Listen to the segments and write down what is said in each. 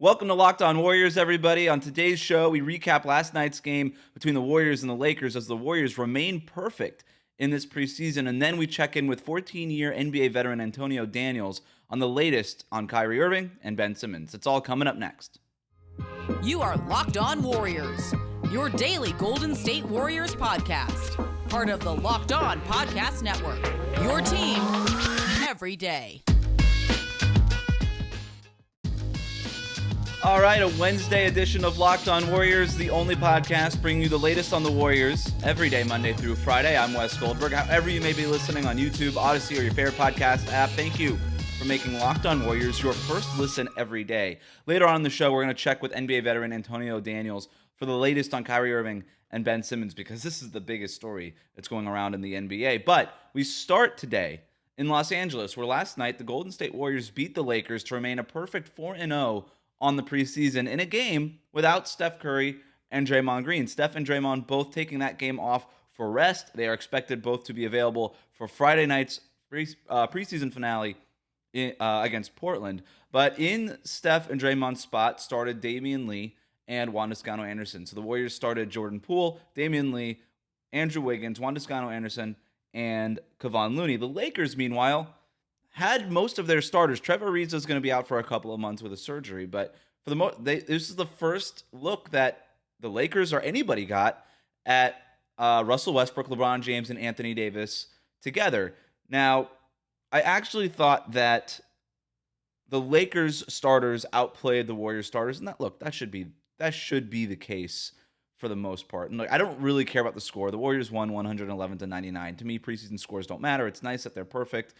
Welcome to Locked On Warriors, everybody. On today's show, we recap last night's game between the Warriors and the Lakers as the Warriors remain perfect in this preseason. And then we check in with 14-year NBA veteran Antonio Daniels on the latest on Kyrie Irving and Ben Simmons. It's all coming up next. You are Locked On Warriors, your daily Golden State Warriors podcast. Part of the Locked On Podcast Network, your team every day. All right, a Wednesday edition of Locked On Warriors, the only podcast bringing you the latest on the Warriors every day, Monday through Friday. I'm Wes Goldberg. However you may be listening on YouTube, Odyssey, or your favorite podcast app, thank you for making Locked On Warriors your first listen every day. Later on in the show, we're going to check with NBA veteran Antonio Daniels for the latest on Kyrie Irving and Ben Simmons, because this is the biggest story that's going around in the NBA. But we start today in Los Angeles, where last night the Golden State Warriors beat the Lakers to remain a perfect 4-0 on the preseason in a game without Steph Curry and Draymond Green. Steph and Draymond both taking that game off for rest. They are expected both to be available for Friday night's preseason finale against Portland. But in Steph and Draymond's spot started Damian Lee and Juan Toscano-Anderson. So the Warriors started Jordan Poole, Damian Lee, Andrew Wiggins, Juan Toscano-Anderson, and Kevon Looney. The Lakers, meanwhile, had most of their starters. Trevor Ariza is going to be out for a couple of months with a surgery, but for the this is the first look that the Lakers or anybody got at Russell Westbrook, LeBron James, and Anthony Davis together. Now, I actually thought that the Lakers starters outplayed the Warriors starters, and that should be the case for the most part. And I don't really care about the score. The Warriors won 111-99. To me, preseason scores don't matter. It's nice that they're perfect.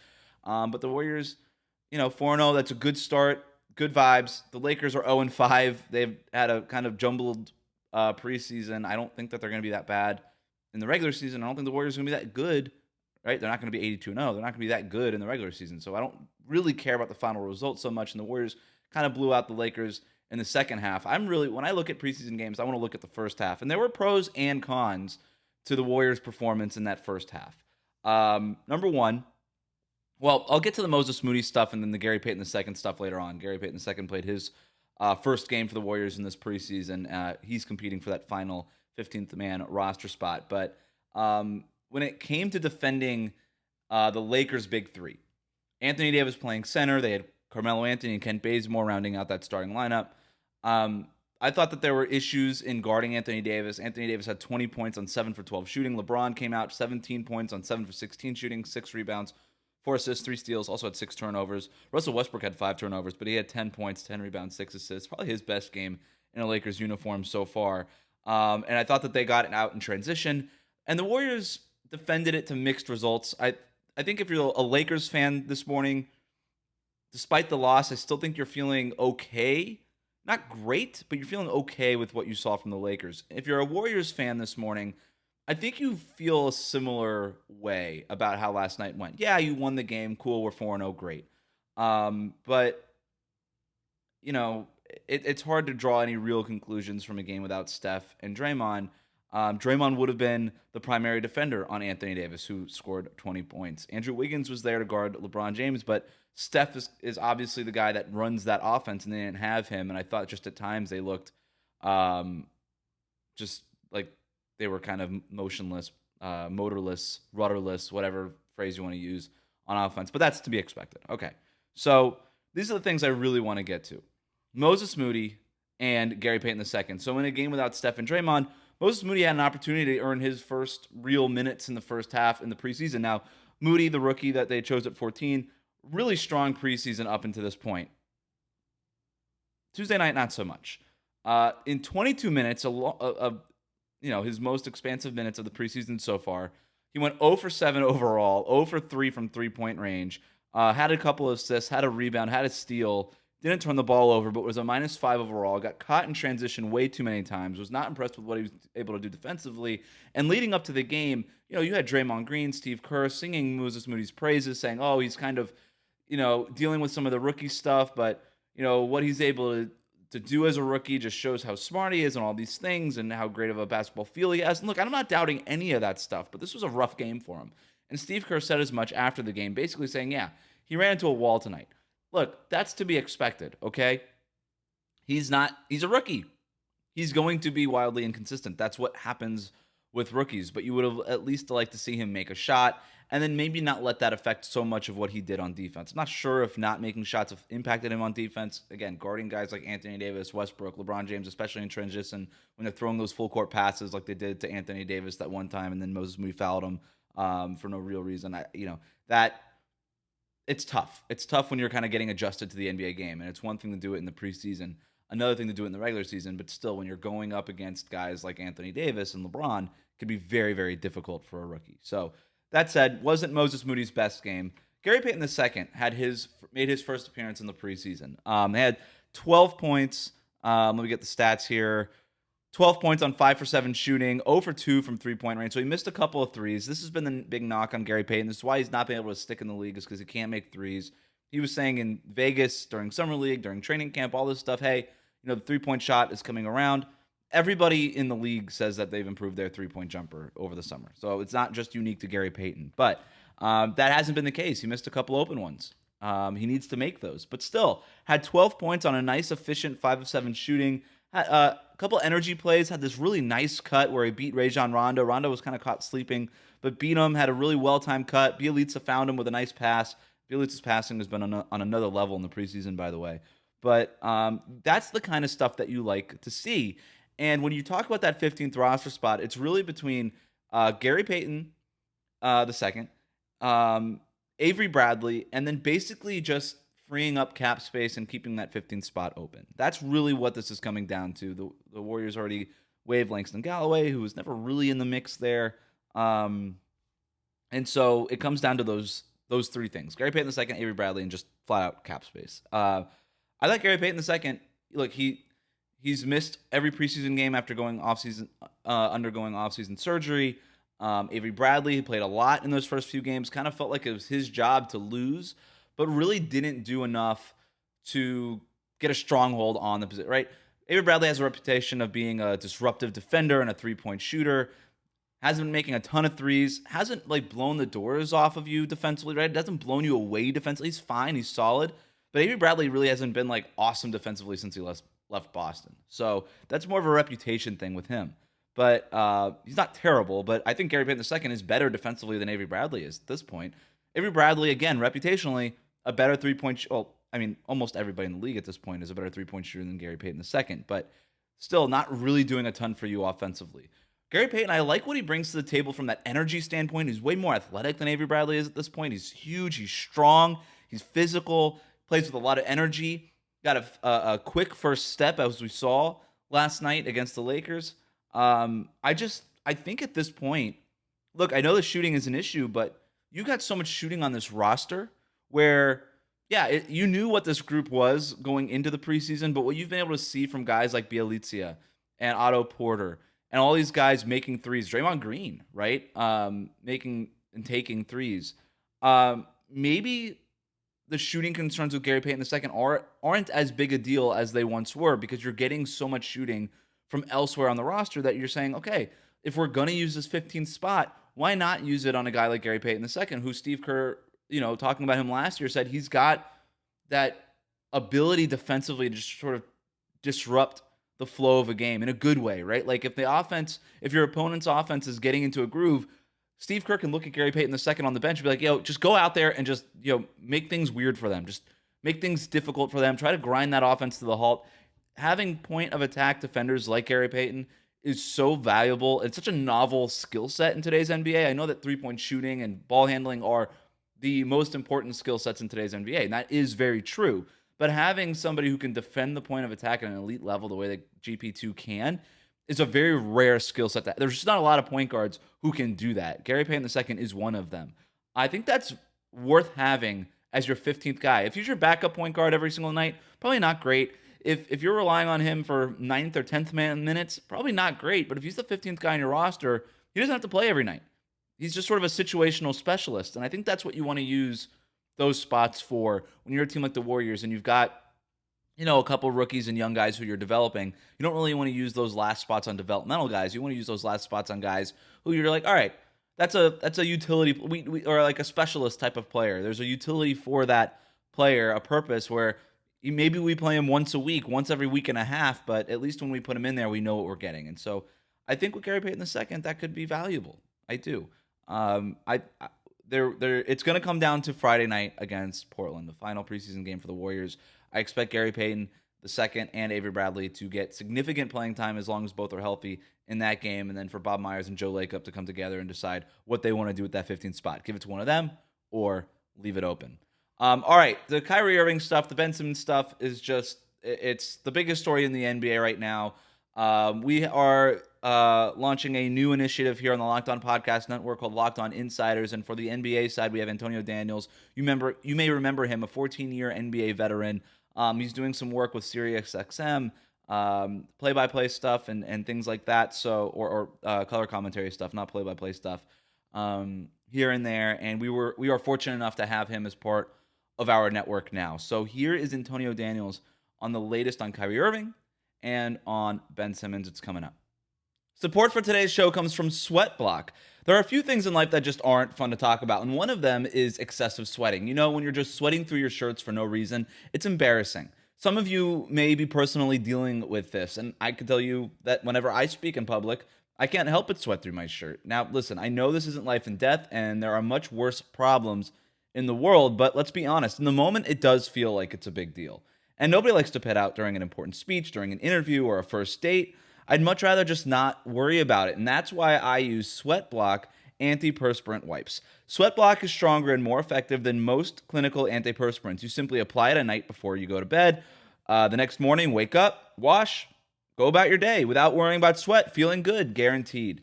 But the Warriors, 4-0, that's a good start, good vibes. The Lakers are 0-5. They've had a kind of jumbled preseason. I don't think that they're going to be that bad in the regular season. I don't think the Warriors are going to be that good, right? They're not going to be 82-0. They're not going to be that good in the regular season. So I don't really care about the final result so much. And the Warriors kind of blew out the Lakers in the second half. When I look at preseason games, I want to look at the first half. And there were pros and cons to the Warriors' performance in that first half. Number one, well, I'll get to the Moses Moody stuff and then the Gary Payton II stuff later on. Gary Payton II played his first game for the Warriors in this preseason. He's competing for that final 15th man roster spot. But when it came to defending the Lakers' big three, Anthony Davis playing center. They had Carmelo Anthony and Kent Bazemore rounding out that starting lineup. I thought that there were issues in guarding Anthony Davis. Anthony Davis had 20 points on 7 for 12 shooting. LeBron came out 17 points on 7 for 16 shooting, 6 rebounds, 4 assists, 3 steals, also had 6 turnovers. Russell Westbrook had 5 turnovers, but he had 10 points, 10 rebounds, 6 assists. Probably his best game in a Lakers uniform so far. And I thought that they got it out in transition. And the Warriors defended it to mixed results. I think if you're a Lakers fan this morning, despite the loss, I still think you're feeling okay. Not great, but you're feeling okay with what you saw from the Lakers. If you're a Warriors fan this morning, I think you feel a similar way about how last night went. Yeah, you won the game. Cool, we're 4-0, great. But, it's hard to draw any real conclusions from a game without Steph and Draymond. Draymond would have been the primary defender on Anthony Davis, who scored 20 points. Andrew Wiggins was there to guard LeBron James, but Steph is obviously the guy that runs that offense, and they didn't have him. And I thought just at times they looked just like they were kind of motionless, motorless, rudderless, whatever phrase you want to use on offense. But that's to be expected. Okay, so these are the things I really want to get to. Moses Moody and Gary Payton II. So in a game without Steph and Draymond, Moses Moody had an opportunity to earn his first real minutes in the first half in the preseason. Now, Moody, the rookie that they chose at 14, really strong preseason up until this point. Tuesday night, not so much. In 22 minutes, his most expansive minutes of the preseason so far, he went 0 for 7 overall, 0 for 3 from three-point range, had a couple of assists, had a rebound, had a steal, didn't turn the ball over, but was a -5 overall, got caught in transition way too many times, was not impressed with what he was able to do defensively. And leading up to the game, you had Draymond Green, Steve Kerr singing Moses Moody's praises, saying, oh, he's kind of, dealing with some of the rookie stuff, but, what he's able to do as a rookie just shows how smart he is and all these things and how great of a basketball feel he has. And look, I'm not doubting any of that stuff, but this was a rough game for him. And Steve Kerr said as much after the game, basically saying, yeah, he ran into a wall tonight. Look, that's to be expected, okay? He's a rookie. He's going to be wildly inconsistent. That's what happens with rookies, but you would have at least liked to see him make a shot and then maybe not let that affect so much of what he did on defense. I'm not sure if not making shots have impacted him on defense. Again, guarding guys like Anthony Davis, Westbrook, LeBron James, especially in transition when they're throwing those full court passes like they did to Anthony Davis that one time, and then Moses Moody fouled him for no real reason. That it's tough. It's tough when you're kind of getting adjusted to the NBA game, and it's one thing to do it in the preseason, another thing to do it in the regular season, but still, when you're going up against guys like Anthony Davis and LeBron, it can be very, very difficult for a rookie. So that said, wasn't Moses Moody's best game. Gary Payton II made his first appearance in the preseason. They had 12 points. Let me get the stats here. 12 points on 5 for 7 shooting, 0 for 2 from three-point range. So he missed a couple of threes. This has been the big knock on Gary Payton. This is why he's not been able to stick in the league, is because he can't make threes. He was saying in Vegas during summer league, during training camp, all this stuff, hey, the three-point shot is coming around. Everybody in the league says that they've improved their three-point jumper over the summer. So it's not just unique to Gary Payton. But that hasn't been the case. He missed a couple open ones. He needs to make those. But still, had 12 points on a nice, efficient 5 of 7 shooting. Had a couple energy plays. Had this really nice cut where he beat Rajon Rondo. Rondo was kind of caught sleeping, but beat him. Had a really well-timed cut. Bjelica found him with a nice pass. Bjelica's passing has been on another level in the preseason, by the way. But that's the kind of stuff that you like to see. And when you talk about that 15th roster spot, it's really between Gary Payton II, Avery Bradley, and then basically just freeing up cap space and keeping that 15th spot open. That's really what this is coming down to. The Warriors already waived Langston Galloway, who was never really in the mix there. And so it comes down to those three things. Gary Payton II, Avery Bradley, and just flat-out cap space. I like Gary Payton II. Look, he's missed every preseason game after undergoing off-season surgery. Avery Bradley played a lot in those first few games. Kind of felt like it was his job to lose, but really didn't do enough to get a stronghold on the position, right? Avery Bradley has a reputation of being a disruptive defender and a three-point shooter. Hasn't been making a ton of threes. Hasn't blown the doors off of you defensively, right? Doesn't blown you away defensively. He's fine. He's solid. But Avery Bradley really hasn't been awesome defensively since he left Boston. So that's more of a reputation thing with him. But he's not terrible. But I think Gary Payton II is better defensively than Avery Bradley is at this point. Avery Bradley, again, reputationally, a better three-point almost everybody in the league at this point is a better three-point shooter than Gary Payton II, but still not really doing a ton for you offensively. Gary Payton, I like what he brings to the table from that energy standpoint. He's way more athletic than Avery Bradley is at this point. He's huge, he's strong, he's physical, plays with a lot of energy, got a quick first step, as we saw last night against the Lakers. I think at this point, look, I know the shooting is an issue, but you got so much shooting on this roster where, you knew what this group was going into the preseason, but what you've been able to see from guys like Bjelica and Otto Porter and all these guys making threes, Draymond Green, right? Making and taking threes. Maybe the shooting concerns with Gary Payton II aren't as big a deal as they once were, because you're getting so much shooting from elsewhere on the roster that you're saying, okay, if we're going to use this 15th spot, why not use it on a guy like Gary Payton II, who Steve Kerr, talking about him last year, said he's got that ability defensively to just sort of disrupt the flow of a game in a good way, right? If your opponent's offense is getting into a groove, Steve Kerr can look at Gary Payton II on the bench and be like, just go out there and just, make things weird for them. Just make things difficult for them. Try to grind that offense to the halt. Having point of attack defenders like Gary Payton is so valuable. It's such a novel skill set in today's NBA. I know that three-point shooting and ball handling are the most important skill sets in today's NBA, and that is very true. But having somebody who can defend the point of attack at an elite level the way that GP2 can is a very rare skill set. There's just not a lot of point guards who can do that. Gary Payton II is one of them. I think that's worth having as your 15th guy. If he's your backup point guard every single night, probably not great. If you're relying on him for 9th or 10th minutes, probably not great. But if he's the 15th guy on your roster, he doesn't have to play every night. He's just sort of a situational specialist. And I think that's what you want to use those spots for when you're a team like the Warriors and you've got, a couple rookies and young guys who you're developing. You don't really want to use those last spots on developmental guys. You want to use those last spots on guys who you're like, all right, that's a utility or like a specialist type of player. There's a utility for that player, a purpose where, maybe we play him once a week, once every week and a half, but at least when we put him in there, we know what we're getting. And so I think with Gary Payton II, that could be valuable. I do. It's going to come down to Friday night against Portland, the final preseason game for the Warriors. I expect Gary Payton II and Avery Bradley to get significant playing time as long as both are healthy in that game, and then for Bob Myers and Joe Lacob to come together and decide what they want to do with that 15th spot. Give it to one of them or leave it open. All right, the Kyrie Irving stuff, the Ben Simmons stuff is it's the biggest story in the NBA right now. We are launching a new initiative here on the Locked On Podcast Network called Locked On Insiders. And for the NBA side, we have Antonio Daniels. You may remember him, a 14-year NBA veteran. He's doing some work with SiriusXM, play-by-play stuff and things like that. So, or color commentary stuff, not play-by-play stuff, here and there. And we are fortunate enough to have him as part of our network now. So here is Antonio Daniels on the latest on Kyrie Irving and on Ben Simmons. It's coming up. Support for today's show comes from SweatBlock. There are a few things in life that just aren't fun to talk about, and one of them is excessive sweating. You know, when you're just sweating through your shirts for no reason, it's embarrassing. Some of you may be personally dealing with this, and I can tell you that whenever I speak in public, I can't help but sweat through my shirt. Now, listen, I know this isn't life and death, and there are much worse problems in the world, but let's be honest, in the moment, it does feel like it's a big deal. And nobody likes to pit out during an important speech, during an interview, or a first date. I'd much rather just not worry about it, and that's why I use SweatBlock antiperspirant wipes. SweatBlock is stronger and more effective than most clinical antiperspirants. You simply apply it a night before you go to bed. The next morning, wake up, wash, go about your day without worrying about sweat, feeling good, guaranteed.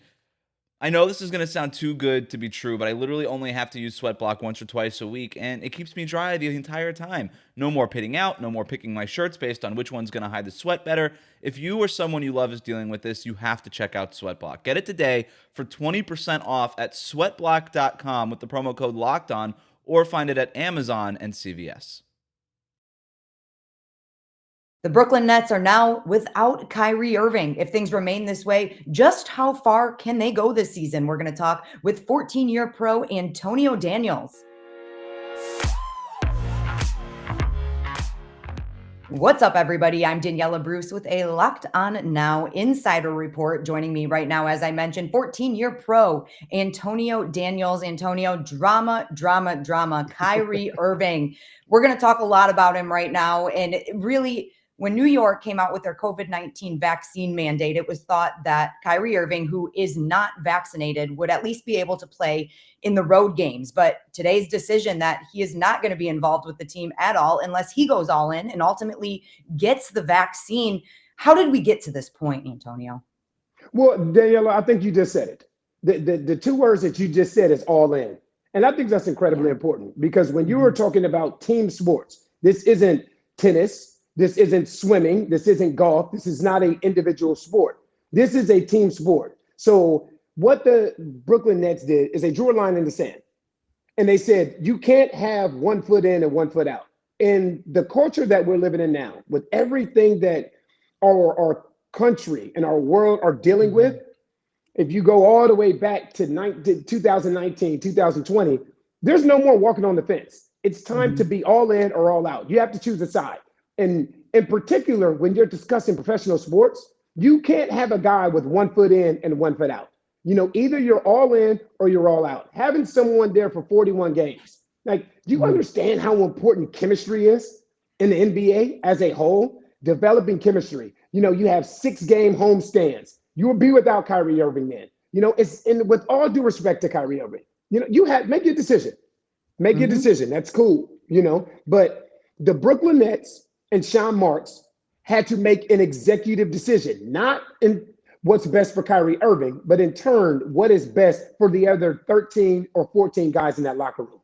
I know this is going to sound too good to be true, but I literally only have to use SweatBlock once or twice a week, and it keeps me dry the entire time. No more pitting out, no more picking my shirts based on which one's going to hide the sweat better. If you or someone you love is dealing with this, you have to check out SweatBlock. Get it today for 20% off at sweatblock.com with the promo code LOCKEDON, or find it at Amazon and CVS. The Brooklyn Nets are now without Kyrie Irving. If things remain this way, just how far can they go this season? We're going to talk with 14-year pro Antonio Daniels. What's up, everybody? I'm Daniela Bruce with a Locked On Now Insider Report. Joining me right now, as I mentioned, 14-year pro Antonio Daniels. Antonio, drama. Kyrie Irving. We're going to talk a lot about him right now. And really, when New York came out with their COVID-19 vaccine mandate, it was thought that Kyrie Irving, who is not vaccinated, would at least be able to play in the road games. But today's decision that he is not going to be involved with the team at all unless he goes all in and ultimately gets the vaccine. How did we get to this point, Antonio? Well, Daniela, I think you just said it. The two words that you just said is all in. And I think that's incredibly important, because when you were talking about team sports, this isn't tennis. This isn't swimming. This isn't golf. This is not an individual sport. This is a team sport. So what the Brooklyn Nets did is they drew a line in the sand, and they said, you can't have 1 foot in and 1 foot out. In the culture that we're living in now, with everything that our country and our world are dealing with, if you go all the way back to 2019, 2020, there's no more walking on the fence. It's time to be all in or all out. You have to choose a side. And in particular, when you're discussing professional sports, you can't have a guy with 1 foot in and 1 foot out. You know, either you're all in or you're all out. Having someone there for 41 games. Like, do you understand how important chemistry is in the NBA as a whole? Developing chemistry. You know, you have 6-game homestands. You will be without Kyrie Irving then. You know, and with all due respect to Kyrie Irving, you know, make your decision. Make your decision. That's cool, you know. But the Brooklyn Nets and Sean Marks had to make an executive decision, not in what's best for Kyrie Irving, but in turn, what is best for the other 13 or 14 guys in that locker room.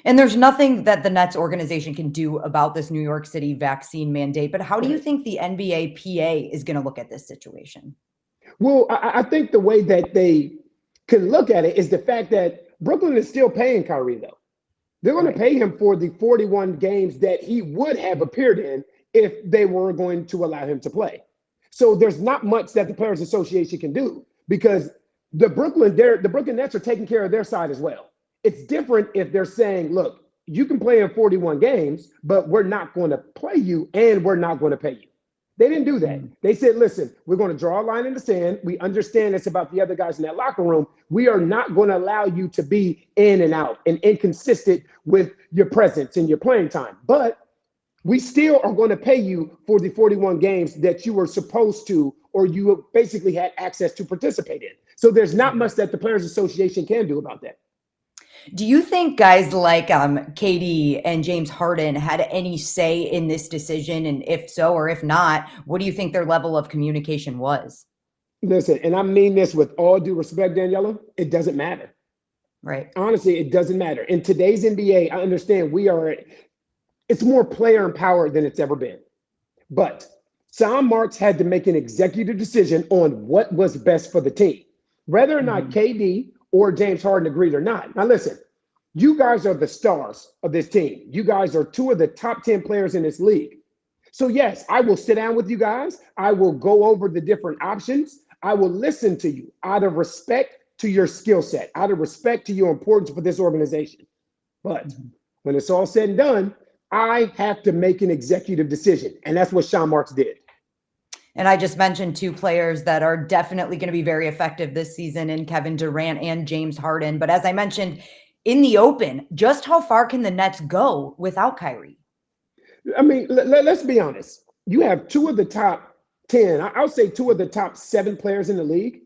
And there's nothing that the Nets organization can do about this New York City vaccine mandate. But how do you think the NBA PA is going to look at this situation? Well, I think the way that they can look at it is the fact that Brooklyn is still paying Kyrie, though. They're going to pay him for the 41 games that he would have appeared in if they were going to allow him to play. So there's not much that the Players Association can do, because the Brooklyn Nets are taking care of their side as well. It's different if they're saying, look, you can play in 41 games, but we're not going to play you and we're not going to pay you. They didn't do that. They said, listen, we're going to draw a line in the sand. We understand it's about the other guys in that locker room. We are not going to allow you to be in and out and inconsistent with your presence and your playing time. But we still are going to pay you for the 41 games that you were supposed to, or you basically had access to participate in. So there's not much that the Players Association can do about that. Do you think guys like KD and James Harden had any say in this decision? And if so, or if not, what do you think their level of communication was? Listen, and I mean this with all due respect, Daniela, it doesn't matter. Right. Honestly, it doesn't matter. In today's NBA, I understand it's more player empowered than it's ever been. But Sean Marks had to make an executive decision on what was best for the team, whether or not KD or James Harden agreed or not. Now, listen, you guys are the stars of this team. You guys are two of the top 10 players in this league. So, yes, I will sit down with you guys. I will go over the different options. I will listen to you out of respect to your skill set, out of respect to your importance for this organization. But when it's all said and done, I have to make an executive decision. And that's what Sean Marks did. And I just mentioned two players that are definitely going to be very effective this season in Kevin Durant and James Harden. But as I mentioned in the open, just how far can the Nets go without Kyrie? I mean, let's be honest. You have two of the top 10, I'll say two of the top 7 players in the league.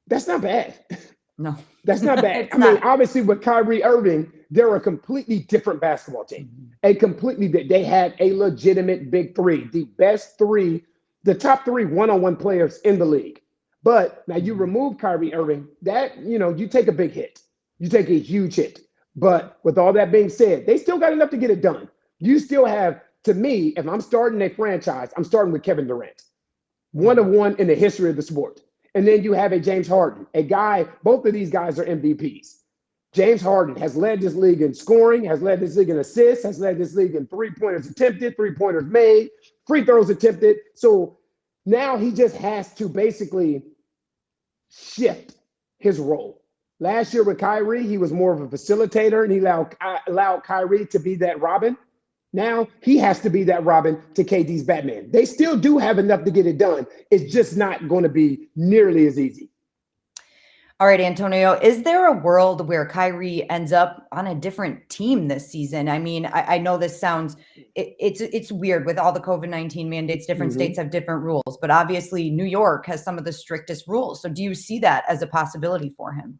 That's not bad. No, that's not bad. I mean, obviously with Kyrie Irving, they're a completely different basketball team. They had a legitimate big three, the best three, the top 3 one-on-one players in the league. But now you remove Kyrie Irving, you take a big hit. You take a huge hit. But with all that being said, they still got enough to get it done. You still have, to me, if I'm starting a franchise, I'm starting with Kevin Durant. One of one in the history of the sport. And then you have a James Harden, a guy, both of these guys are MVPs. James Harden has led this league in scoring, has led this league in assists, has led this league in three-pointers attempted, three-pointers made, free throws attempted. So now he just has to basically shift his role. Last year with Kyrie, he was more of a facilitator, and he allowed Kyrie to be that Robin. Now he has to be that Robin to KD's Batman. They still do have enough to get it done. It's just not going to be nearly as easy. All right, Antonio, is there a world where Kyrie ends up on a different team this season? I mean, I know this sounds, it's weird with all the COVID-19 mandates, different states have different rules, but obviously New York has some of the strictest rules. So do you see that as a possibility for him?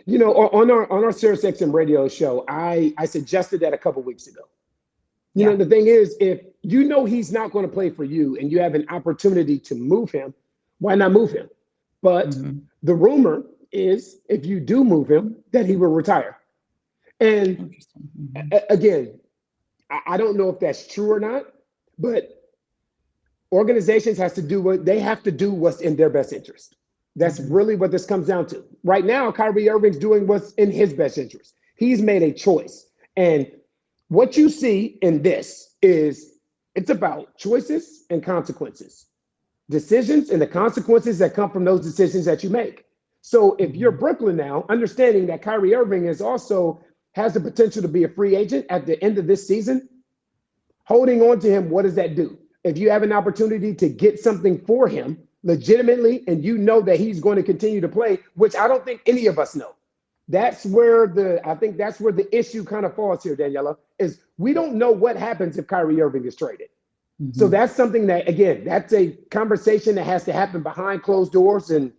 You know, on our SiriusXM radio show, I suggested that a couple weeks ago. You know, the thing is, if you know he's not going to play for you and you have an opportunity to move him, why not move him? But the rumor is if you do move him, that he will retire. And again, I don't know if that's true or not, but organizations have to do what's in their best interest. That's really what this comes down to. Right now, Kyrie Irving's doing what's in his best interest. He's made a choice. And what you see in this is it's about choices and consequences, decisions and the consequences that come from those decisions that you make. So if you're Brooklyn now, understanding that Kyrie Irving has the potential to be a free agent at the end of this season, holding on to him, what does that do? If you have an opportunity to get something for him legitimately, and you know that he's going to continue to play, which I don't think any of us know. That's where the issue kind of falls here, Daniela, is we don't know what happens if Kyrie Irving is traded. So that's something that, again, that's a conversation that has to happen behind closed doors and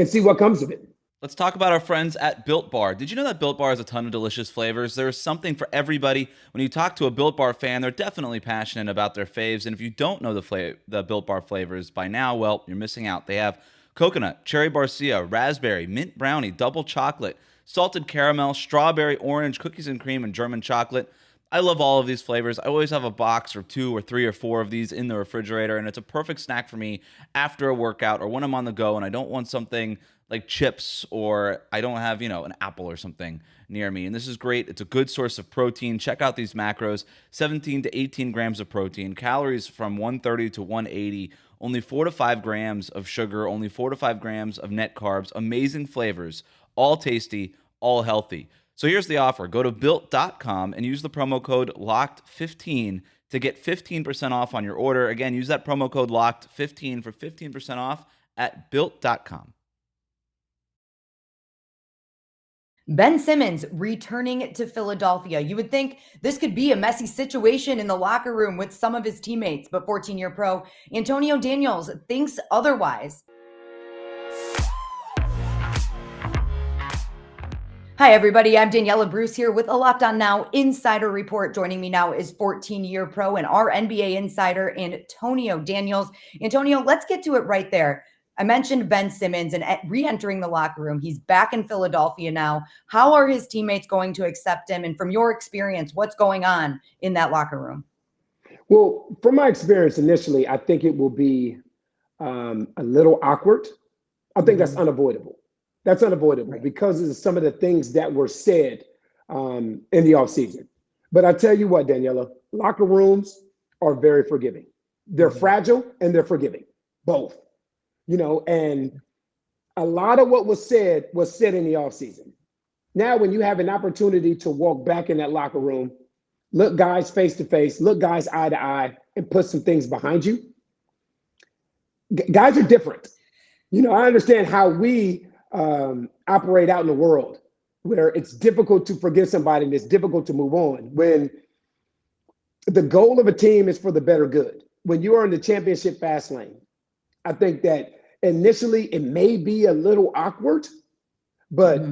see what comes of it. Let's talk about our friends at Built Bar. Did you know that Built Bar has a ton of delicious flavors? There's something for everybody. When you talk to a Built Bar fan, they're definitely passionate about their faves. And if you don't know the Built Bar flavors by now, well, you're missing out. They have coconut, cherry barcia, raspberry, mint brownie, double chocolate, salted caramel, strawberry, orange, cookies and cream, and German chocolate. I love all of these flavors. I always have a box or 2 or 3 or 4 of these in the refrigerator, and it's a perfect snack for me after a workout or when I'm on the go and I don't want something like chips or I don't have, an apple or something near me. And this is great. It's a good source of protein. Check out these macros, 17 to 18 grams of protein, calories from 130 to 180, only 4 to 5 grams of sugar, only 4 to 5 grams of net carbs, amazing flavors, all tasty, all healthy. So here's the offer. Go to built.com and use the promo code LOCKED15 to get 15% off on your order. Again, use that promo code LOCKED15 for 15% off at built.com. Ben Simmons returning to Philadelphia. You would think this could be a messy situation in the locker room with some of his teammates, but 14-year pro Antonio Daniels thinks otherwise. Hi, everybody. I'm Daniela Bruce here with a Locked On Now Insider Report. Joining me now is 14-year pro and our NBA insider, Antonio Daniels. Antonio, let's get to it right there. I mentioned Ben Simmons and re-entering the locker room. He's back in Philadelphia now. How are his teammates going to accept him? And from your experience, what's going on in that locker room? Well, from my experience initially, I think it will be a little awkward. I think that's unavoidable. That's unavoidable because of some of the things that were said in the offseason. But I tell you what, Daniela, locker rooms are very forgiving. They're fragile and they're forgiving, both. You know, and a lot of what was said in the offseason. Now, when you have an opportunity to walk back in that locker room, look guys face to face, look guys eye to eye, and put some things behind you, guys are different. You know, I understand how we operate out in the world where it's difficult to forgive somebody and it's difficult to move on when the goal of a team is for the better good. When you are in the championship fast lane, I think that initially it may be a little awkward, but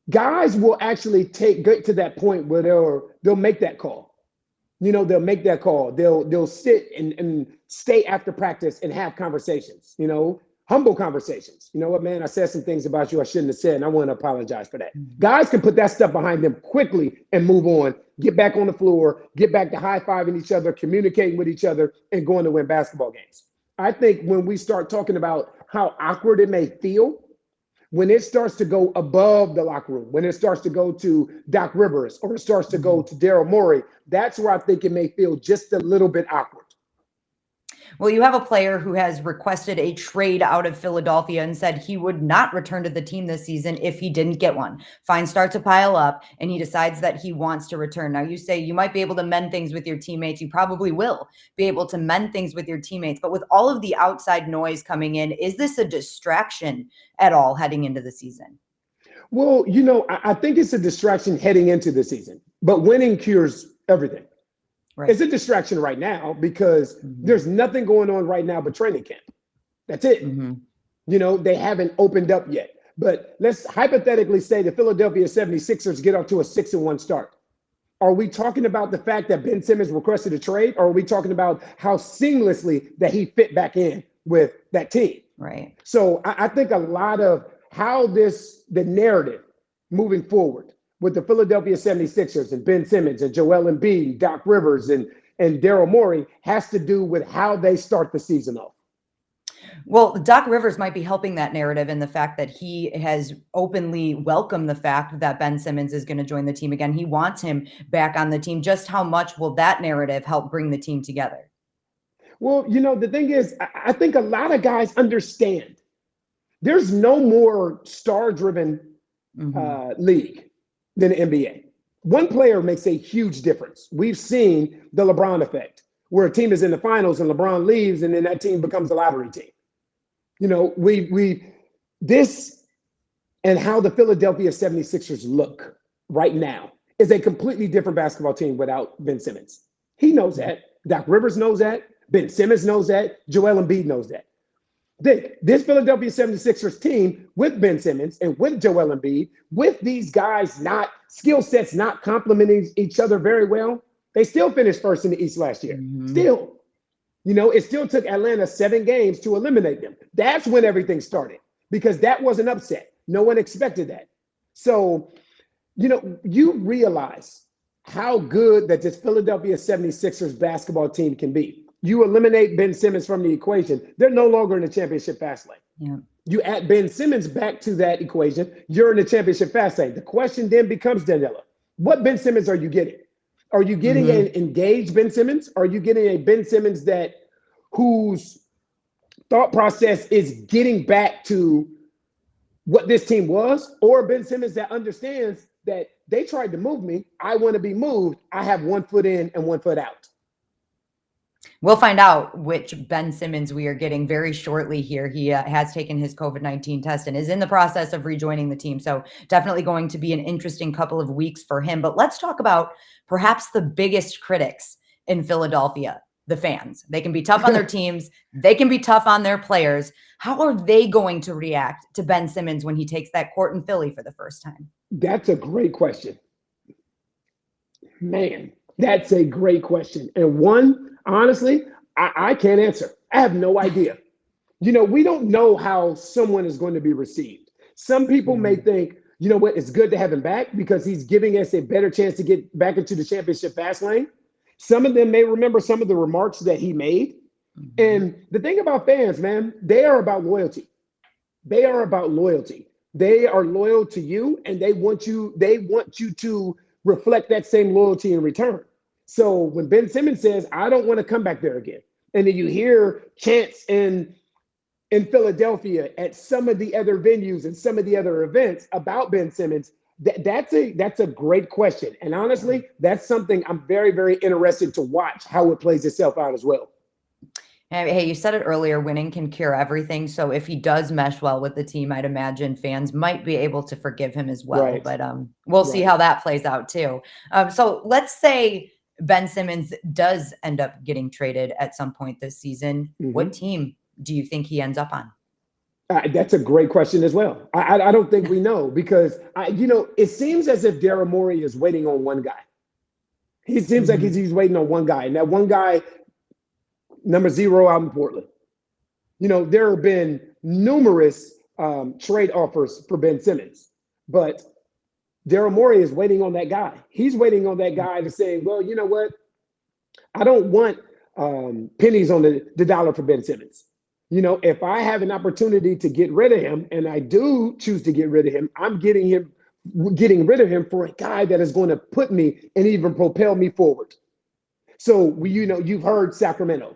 guys will actually get to that point where they'll make that call. You know, they'll make that call. They'll sit and stay after practice and have conversations, you know, humble conversations. You know what, man, I said some things about you I shouldn't have said, and I want to apologize for that. Guys can put that stuff behind them quickly and move on, get back on the floor, get back to high-fiving each other, communicating with each other, and going to win basketball games. I think when we start talking about how awkward it may feel, when it starts to go above the locker room, when it starts to go to Doc Rivers or it starts to go to Daryl Morey, that's where I think it may feel just a little bit awkward. Well, you have a player who has requested a trade out of Philadelphia and said he would not return to the team this season if he didn't get one. Fines start to pile up and he decides that he wants to return. Now, you say you might be able to mend things with your teammates. You probably will be able to mend things with your teammates. But with all of the outside noise coming in, is this a distraction at all heading into the season? Well, you know, I think it's a distraction heading into the season, but winning cures everything. Right. It's a distraction right now because there's nothing going on right now but training camp. That's it. You know, they haven't opened up yet. But let's hypothetically say the Philadelphia 76ers get off to a 6-1 start. Are we talking about the fact that Ben Simmons requested a trade, or are we talking about how seamlessly that he fit back in with that team? Right. So I think a lot of how the narrative moving forward with the Philadelphia 76ers and Ben Simmons and Joel Embiid, Doc Rivers and Daryl Morey has to do with how they start the season off. Well, Doc Rivers might be helping that narrative in the fact that he has openly welcomed the fact that Ben Simmons is going to join the team again. He wants him back on the team. Just how much will that narrative help bring the team together? Well, you know, the thing is, I think a lot of guys understand there's no more star-driven league than the NBA. One player makes a huge difference. We've seen the LeBron effect, where a team is in the finals and LeBron leaves, and then that team becomes a lottery team. You know, this and how the Philadelphia 76ers look right now is a completely different basketball team without Ben Simmons. He knows that. Doc Rivers knows that. Ben Simmons knows that. Joel Embiid knows that. This Philadelphia 76ers team with Ben Simmons and with Joel Embiid, with these guys skill sets not complementing each other very well, they still finished first in the East last year. Still. You know, it still took Atlanta 7 games to eliminate them. That's when everything started because that was an upset. No one expected that. So, you know, you realize how good that this Philadelphia 76ers basketball team can be. You eliminate Ben Simmons from the equation, they're no longer in the championship fast lane. Yeah. You add Ben Simmons back to that equation, you're in the championship fast lane. The question then becomes, Daniela, what Ben Simmons are you getting? Are you getting an engaged Ben Simmons? Are you getting a Ben Simmons whose thought process is getting back to what this team was? Or Ben Simmons that understands that they tried to move me. I want to be moved. I have 1 foot in and 1 foot out. We'll find out which Ben Simmons we are getting very shortly here. He has taken his COVID-19 test and is in the process of rejoining the team. So definitely going to be an interesting couple of weeks for him. But let's talk about perhaps the biggest critics in Philadelphia, the fans. They can be tough on their teams. They can be tough on their players. How are they going to react to Ben Simmons when he takes that court in Philly for the first time? That's a great question. Man, that's a great question. And one, honestly, I can't answer. I have no idea. We don't know how someone is going to be received. Some people may think, you know what, it's good to have him back because he's giving us a better chance to get back into the championship fast lane. Some of them may remember some of the remarks that he made. And the thing about fans, man, they are about loyalty. They are about loyalty. They are loyal to you, and they want you to reflect that same loyalty in return. So when Ben Simmons says, I don't want to come back there again, and then you hear chants in Philadelphia at some of the other venues and some of the other events about Ben Simmons, that's a great question. And honestly, that's something I'm very, very interested to watch how it plays itself out as well. Hey, you said it earlier, winning can cure everything. So if he does mesh well with the team, I'd imagine fans might be able to forgive him as well. Right. But we'll see how that plays out too. So let's say Ben Simmons does end up getting traded at some point this season. What team do you think he ends up on? That's a great question as well. I don't think we know because, it seems as if Daryl Morey is waiting on one guy. He seems like he's waiting on one guy. And that one guy, number 0 out in Portland. There have been numerous trade offers for Ben Simmons, but Daryl Morey is waiting on that guy. He's waiting on that guy to say, well, you know what? I don't want pennies on the dollar for Ben Simmons. If I have an opportunity to get rid of him, and I do choose to get rid of him, I'm getting rid of him for a guy that is going to put me and even propel me forward. So, you've heard Sacramento.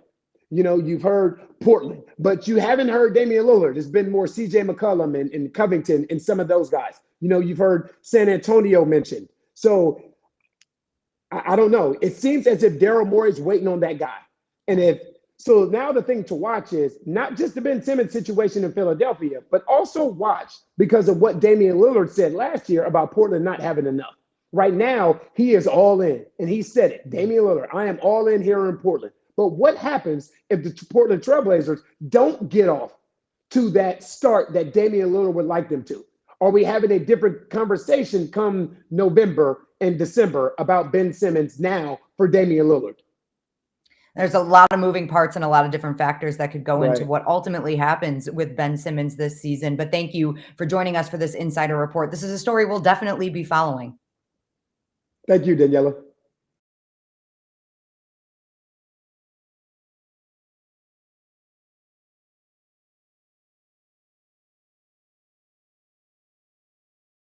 You've heard Portland, but you haven't heard Damian Lillard. It's been more CJ McCollum and Covington and some of those guys. You've heard San Antonio mentioned. So I don't know. It seems as if Daryl Morey's waiting on that guy. So now the thing to watch is not just the Ben Simmons situation in Philadelphia, but also watch because of what Damian Lillard said last year about Portland not having enough. Right now, he is all in, and he said it. Damian Lillard, I am all in here in Portland. But what happens if the Portland Trailblazers don't get off to that start that Damian Lillard would like them to? Are we having a different conversation come November and December about Ben Simmons now for Damian Lillard? There's a lot of moving parts and a lot of different factors that could go into what ultimately happens with Ben Simmons this season. But thank you for joining us for this insider report. This is a story we'll definitely be following. Thank you, Daniela.